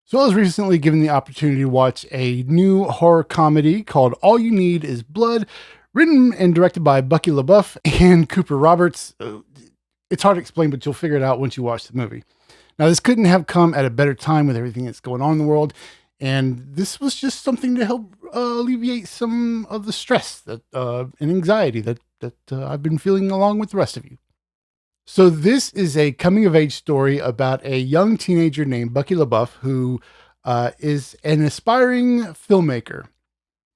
So I was recently given the opportunity to watch a new horror comedy called All You Need Is Blood, written and directed by Bucky Le Boeuf and Cooper Roberts. It's hard to explain, but you'll figure it out once you watch the movie. Now, this couldn't have come at a better time with everything that's going on in the world, and this was just something to help alleviate some of the stress and anxiety that I've been feeling along with the rest of you. So this is a coming-of-age story about a young teenager named Bucky Le Boeuf who is an aspiring filmmaker.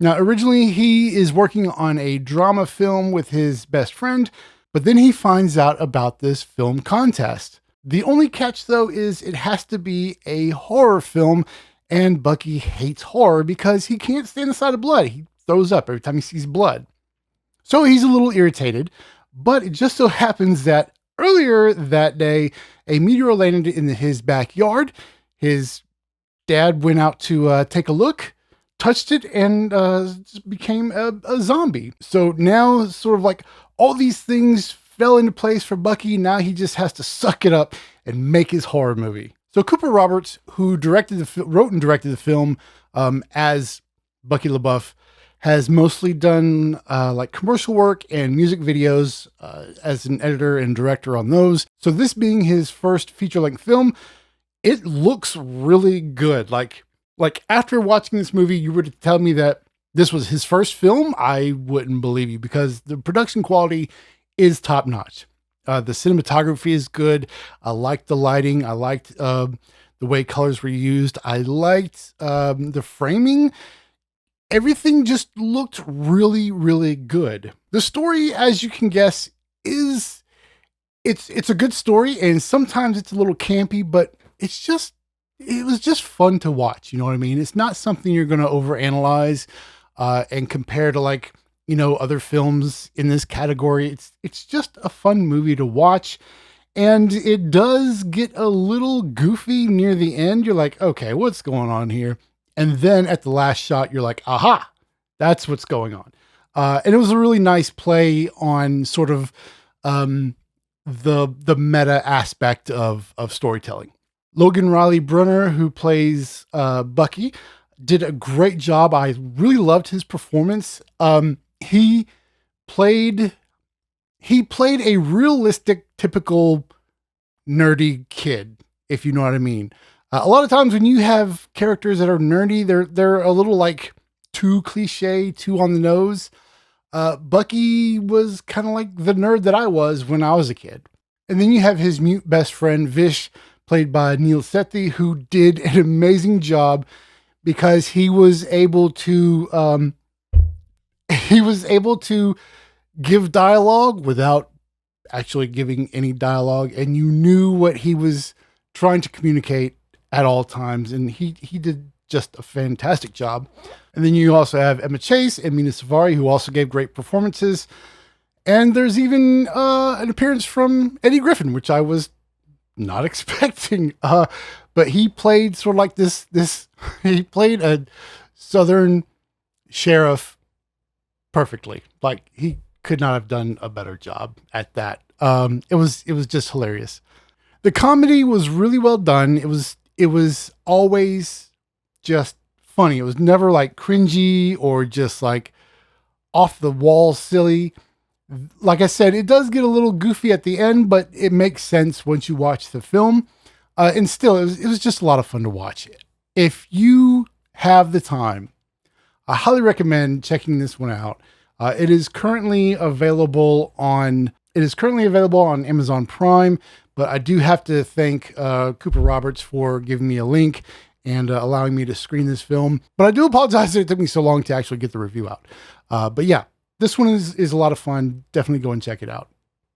Now, originally, he is working on a drama film with his best friend, but then he finds out about this film contest. The only catch, though, is it has to be a horror film, and Bucky hates horror because he can't stand the sight of blood. He throws up every time he sees blood. So he's a little irritated, but it just so happens that earlier that day, a meteor landed in his backyard. His dad went out to take a look, touched it, and just became a zombie. So now, sort of like all these things fell into place for Bucky. Now he just has to suck it up and make his horror movie. So Cooper Roberts, who wrote and directed the film as Bucky Le Boeuf, has mostly done like commercial work and music videos as an editor and director on those. So this being his first feature-length film, it looks really good. Like after watching this movie, you were to tell me that this was his first film, I wouldn't believe you, because the production quality is top-notch. The cinematography is good. I liked the lighting. I liked the way colors were used. I liked the framing. Everything just looked really, really good. The story, as you can guess, it's a good story, and sometimes it's a little campy, but it was just fun to watch. You know what I mean? It's not something you're going to overanalyze and compare to other films in this category. It's just a fun movie to watch, and it does get a little goofy near the end. You're like, okay, what's going on here? And then at the last shot, you're like, aha, that's what's going on. And it was a really nice play on sort of the meta aspect of storytelling. Logan Bruner, who plays Bucky, did a great job. I really loved his performance. He played a realistic, typical nerdy kid, if you know what I mean. A lot of times when you have characters that are nerdy, they're a little like too cliche, too on the nose. Bucky was kind of like the nerd that I was when I was a kid. And then you have his mute best friend, Vish, played by Neel Sethi, who did an amazing job because he was able to give dialogue without actually giving any dialogue, and you knew what he was trying to communicate at all times, and he did just a fantastic job. And then you also have Emma Chase and Mena, who also gave great performances. And there's even an appearance from Eddie Griffin, which I was not expecting. But he played sort of like this. He played a Southern sheriff perfectly. Like, he could not have done a better job at that. It was just hilarious. The comedy was really well done. It was always just funny. It was never like cringy or just like off the wall silly. Like I said, it does get a little goofy at the end, but it makes sense once you watch the film. And still, it was just a lot of fun to watch. If you have the time, I highly recommend checking this one out. It is currently available on Amazon Prime. But I do have to thank Cooper Roberts for giving me a link and allowing me to screen this film. But I do apologize that it took me so long to actually get the review out. But yeah, this one is a lot of fun. Definitely go and check it out.